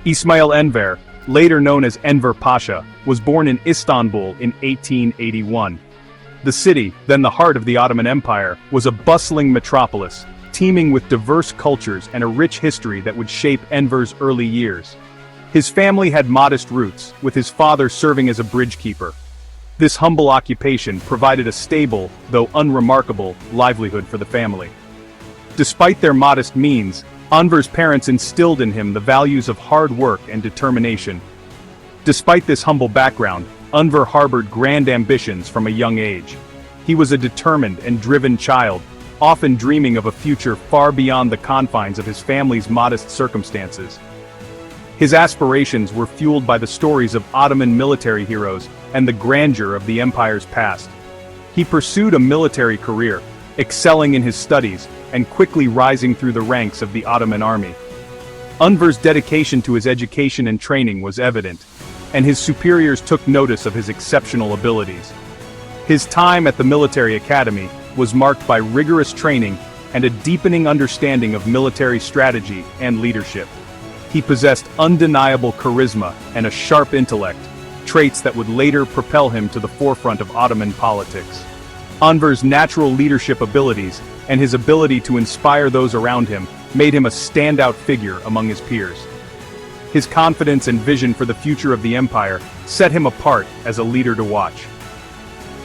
Ismail Enver, later known as Enver Pasha, was born in Istanbul in 1881. The city, then the heart of the Ottoman Empire, was a bustling metropolis, teeming with diverse cultures and a rich history that would shape Enver's early years. His family had modest roots, with his father serving as a bridge keeper. This humble occupation provided a stable, though unremarkable, livelihood for the family. Despite their modest means, Enver's parents instilled in him the values of hard work and determination. Despite this humble background, Enver harbored grand ambitions from a young age. He was a determined and driven child, often dreaming of a future far beyond the confines of his family's modest circumstances. His aspirations were fueled by the stories of Ottoman military heroes and the grandeur of the empire's past. He pursued a military career, excelling in his studies and quickly rising through the ranks of the Ottoman army. Enver's dedication to his education and training was evident, and his superiors took notice of his exceptional abilities. His time at the military academy was marked by rigorous training and a deepening understanding of military strategy and leadership. He possessed undeniable charisma and a sharp intellect, traits that would later propel him to the forefront of Ottoman politics. Enver's natural leadership abilities and his ability to inspire those around him made him a standout figure among his peers. His confidence and vision for the future of the empire set him apart as a leader to watch.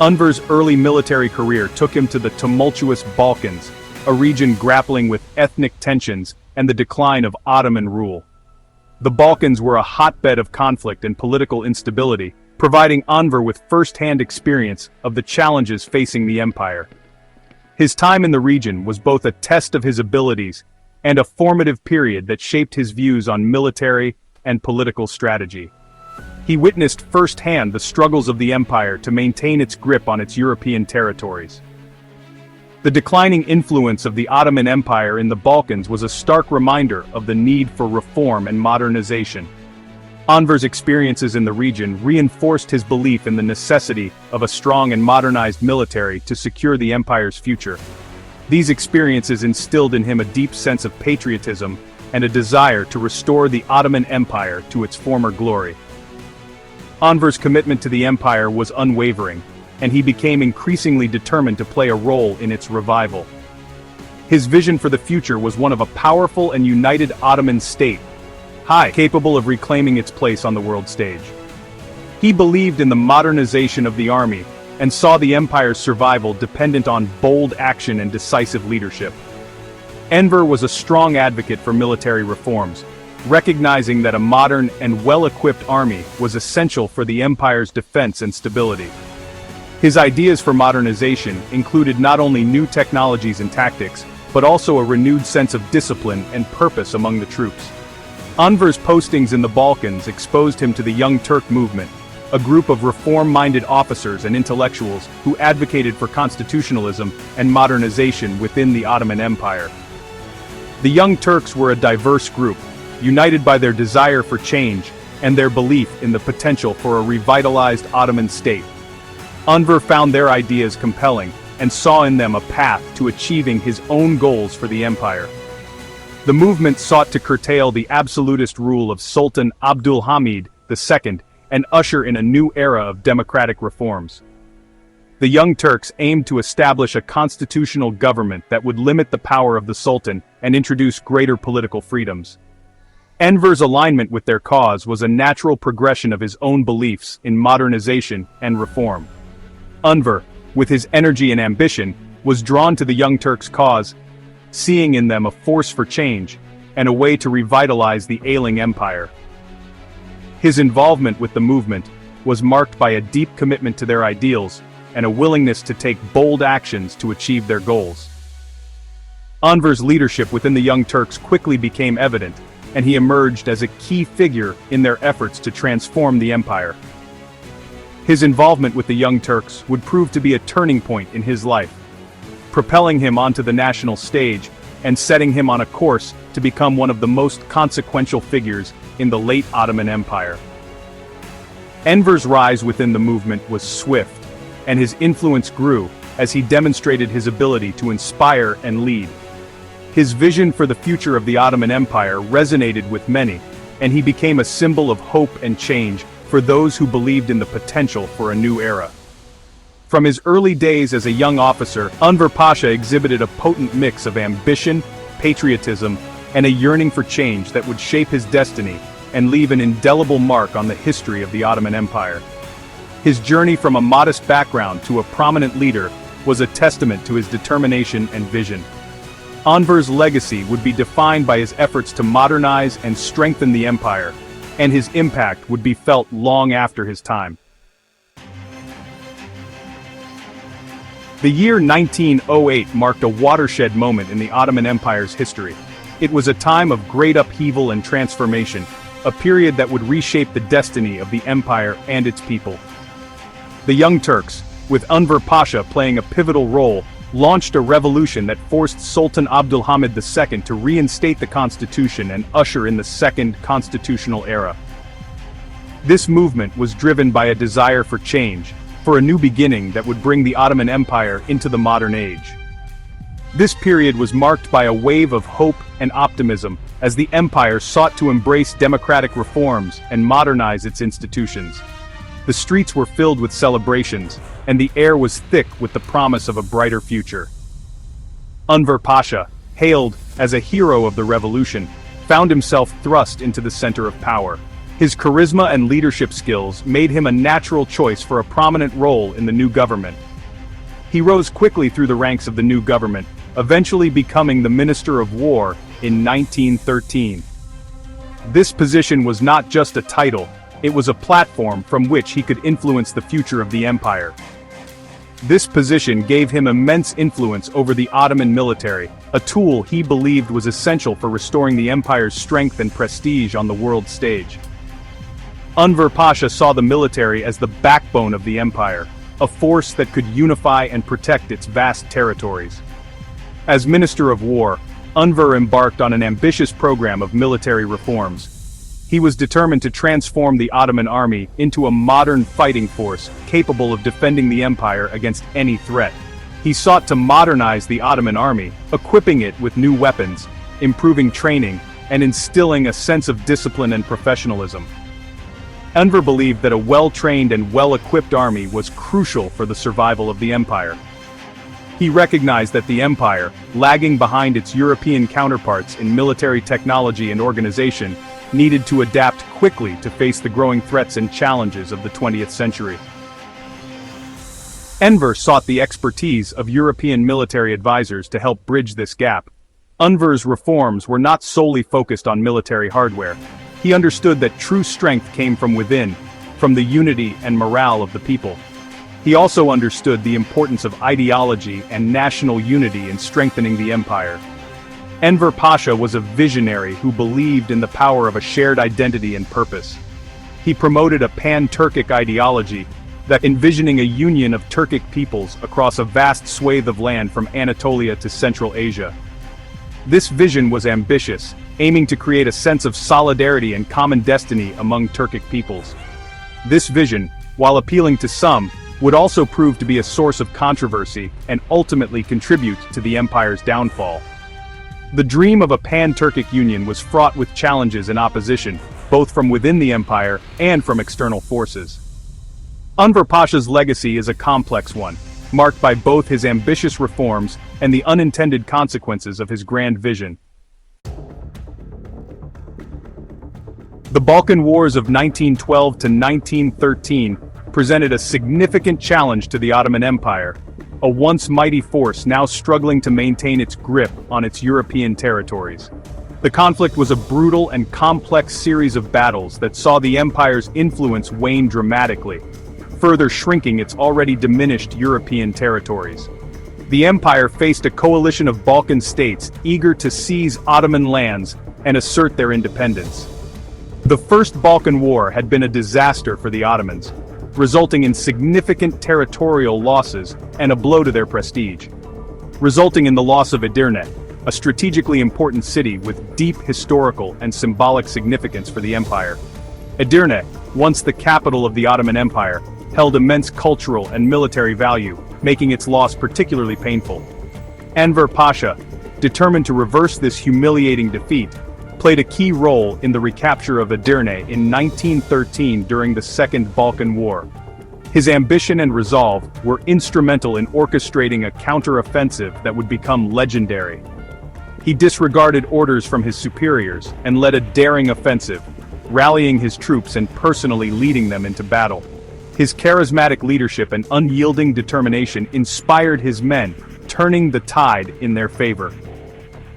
Enver's early military career took him to the tumultuous Balkans, a region grappling with ethnic tensions and the decline of Ottoman rule. The Balkans were a hotbed of conflict and political instability, providing Enver with first-hand experience of the challenges facing the empire. His time in the region was both a test of his abilities and a formative period that shaped his views on military and political strategy. He witnessed firsthand the struggles of the empire to maintain its grip on its European territories. The declining influence of the Ottoman Empire in the Balkans was a stark reminder of the need for reform and modernization. Enver's experiences in the region reinforced his belief in the necessity of a strong and modernized military to secure the empire's future. These experiences instilled in him a deep sense of patriotism and a desire to restore the Ottoman Empire to its former glory. Enver's commitment to the empire was unwavering, and he became increasingly determined to play a role in its revival. His vision for the future was one of a powerful and united Ottoman state, capable of reclaiming its place on the world stage. He believed in the modernization of the army, and saw the empire's survival dependent on bold action and decisive leadership. Enver was a strong advocate for military reforms, recognizing that a modern and well-equipped army was essential for the empire's defense and stability. His ideas for modernization included not only new technologies and tactics, but also a renewed sense of discipline and purpose among the troops. Enver's postings in the Balkans exposed him to the Young Turk movement, a group of reform-minded officers and intellectuals who advocated for constitutionalism and modernization within the Ottoman Empire. The Young Turks were a diverse group, united by their desire for change and their belief in the potential for a revitalized Ottoman state. Enver found their ideas compelling and saw in them a path to achieving his own goals for the empire. The movement sought to curtail the absolutist rule of Sultan Abdülhamid II and usher in a new era of democratic reforms. The Young Turks aimed to establish a constitutional government that would limit the power of the Sultan and introduce greater political freedoms. Enver's alignment with their cause was a natural progression of his own beliefs in modernization and reform. Enver, with his energy and ambition, was drawn to the Young Turks' cause, seeing in them a force for change and a way to revitalize the ailing empire. His involvement with the movement was marked by a deep commitment to their ideals and a willingness to take bold actions to achieve their goals. Enver's leadership within the Young Turks quickly became evident, and he emerged as a key figure in their efforts to transform the empire. His involvement with the Young Turks would prove to be a turning point in his life, propelling him onto the national stage and setting him on a course to become one of the most consequential figures in the late Ottoman Empire. Enver's rise within the movement was swift, and his influence grew as he demonstrated his ability to inspire and lead. His vision for the future of the Ottoman Empire resonated with many, and he became a symbol of hope and change for those who believed in the potential for a new era. From his early days as a young officer, Enver Pasha exhibited a potent mix of ambition, patriotism, and a yearning for change that would shape his destiny and leave an indelible mark on the history of the Ottoman Empire. His journey from a modest background to a prominent leader was a testament to his determination and vision. Enver's legacy would be defined by his efforts to modernize and strengthen the empire, and his impact would be felt long after his time. The year 1908 marked a watershed moment in the Ottoman Empire's history. It was a time of great upheaval and transformation, a period that would reshape the destiny of the empire and its people. The Young Turks, with Enver Pasha playing a pivotal role, launched a revolution that forced Sultan Abdülhamid II to reinstate the constitution and usher in the Second Constitutional Era. This movement was driven by a desire for change, for a new beginning that would bring the Ottoman Empire into the modern age. This period was marked by a wave of hope and optimism as the empire sought to embrace democratic reforms and modernize its institutions. The streets were filled with celebrations, and the air was thick with the promise of a brighter future. Enver Pasha, hailed as a hero of the revolution, found himself thrust into the center of power. His charisma and leadership skills made him a natural choice for a prominent role in the new government. He rose quickly through the ranks of the new government, eventually becoming the Minister of War in 1913. This position was not just a title, it was a platform from which he could influence the future of the empire. This position gave him immense influence over the Ottoman military, a tool he believed was essential for restoring the empire's strength and prestige on the world stage. Enver Pasha saw the military as the backbone of the empire, a force that could unify and protect its vast territories. As Minister of War, Enver embarked on an ambitious program of military reforms. He was determined to transform the Ottoman army into a modern fighting force capable of defending the empire against any threat. He sought to modernize the Ottoman army, equipping it with new weapons, improving training, and instilling a sense of discipline and professionalism. Enver believed that a well-trained and well-equipped army was crucial for the survival of the empire. He recognized that the empire, lagging behind its European counterparts in military technology and organization, needed to adapt quickly to face the growing threats and challenges of the 20th century. Enver sought the expertise of European military advisors to help bridge this gap. Enver's reforms were not solely focused on military hardware. He understood that true strength came from within, from the unity and morale of the people. He also understood the importance of ideology and national unity in strengthening the empire. Enver Pasha was a visionary who believed in the power of a shared identity and purpose. He promoted a pan-Turkic ideology that envisioning a union of Turkic peoples across a vast swathe of land from Anatolia to Central Asia. This vision was ambitious, aiming to create a sense of solidarity and common destiny among Turkic peoples. This vision, while appealing to some, would also prove to be a source of controversy and ultimately contribute to the empire's downfall. The dream of a pan-Turkic union was fraught with challenges and opposition, both from within the empire and from external forces. Enver Pasha's legacy is a complex one, marked by both his ambitious reforms and the unintended consequences of his grand vision. The Balkan Wars of 1912 to 1913 presented a significant challenge to the Ottoman Empire, a once mighty force now struggling to maintain its grip on its European territories. The conflict was a brutal and complex series of battles that saw the empire's influence wane dramatically, further shrinking its already diminished European territories. The empire faced a coalition of Balkan states eager to seize Ottoman lands and assert their independence. The First Balkan War had been a disaster for the Ottomans, resulting in significant territorial losses and a blow to their prestige, resulting in the loss of Edirne, a strategically important city with deep historical and symbolic significance for the empire. Edirne, once the capital of the Ottoman Empire, held immense cultural and military value, making its loss particularly painful. Enver Pasha, determined to reverse this humiliating defeat, played a key role in the recapture of Edirne in 1913 during the Second Balkan War. His ambition and resolve were instrumental in orchestrating a counter-offensive that would become legendary. He disregarded orders from his superiors and led a daring offensive, rallying his troops and personally leading them into battle. His charismatic leadership and unyielding determination inspired his men, turning the tide in their favor.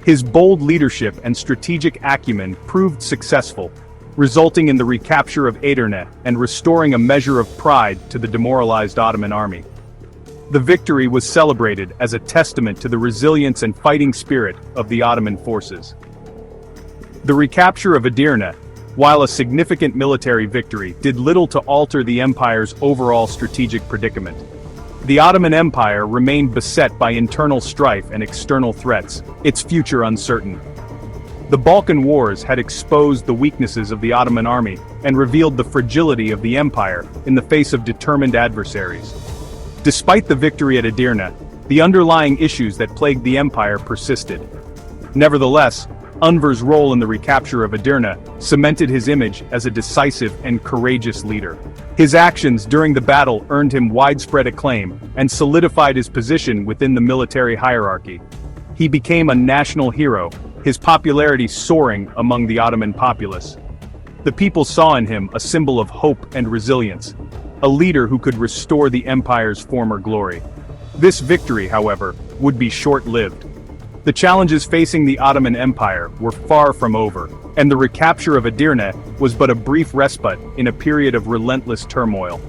His bold leadership and strategic acumen proved successful, resulting in the recapture of Edirne and restoring a measure of pride to the demoralized Ottoman army. The victory was celebrated as a testament to the resilience and fighting spirit of the Ottoman forces. The recapture of Edirne, while a significant military victory, did little to alter the empire's overall strategic predicament. The Ottoman Empire remained beset by internal strife and external threats, its future uncertain. The Balkan Wars had exposed the weaknesses of the Ottoman army and revealed the fragility of the empire in the face of determined adversaries. Despite the victory at Edirne, the underlying issues that plagued the empire persisted. Nevertheless, Enver's role in the recapture of Edirne cemented his image as a decisive and courageous leader. His actions during the battle earned him widespread acclaim and solidified his position within the military hierarchy. He became a national hero, his popularity soaring among the Ottoman populace. The people saw in him a symbol of hope and resilience, a leader who could restore the empire's former glory. This victory, however, would be short-lived. The challenges facing the Ottoman Empire were far from over, and the recapture of Edirne was but a brief respite in a period of relentless turmoil.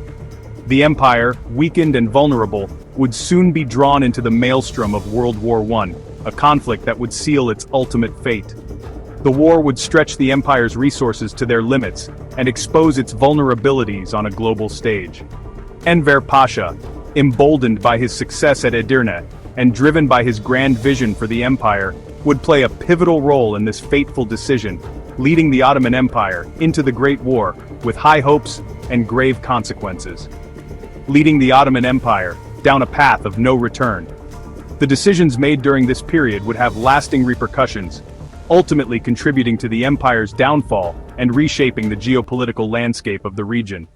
The empire, weakened and vulnerable, would soon be drawn into the maelstrom of World War I, a conflict that would seal its ultimate fate. The war would stretch the empire's resources to their limits and expose its vulnerabilities on a global stage. Enver Pasha, emboldened by his success at Edirne and driven by his grand vision for the empire, would play a pivotal role in this fateful decision, leading the Ottoman Empire into the Great War with high hopes and grave consequences. Leading the Ottoman Empire down a path of no return. The decisions made during this period would have lasting repercussions, ultimately contributing to the empire's downfall and reshaping the geopolitical landscape of the region.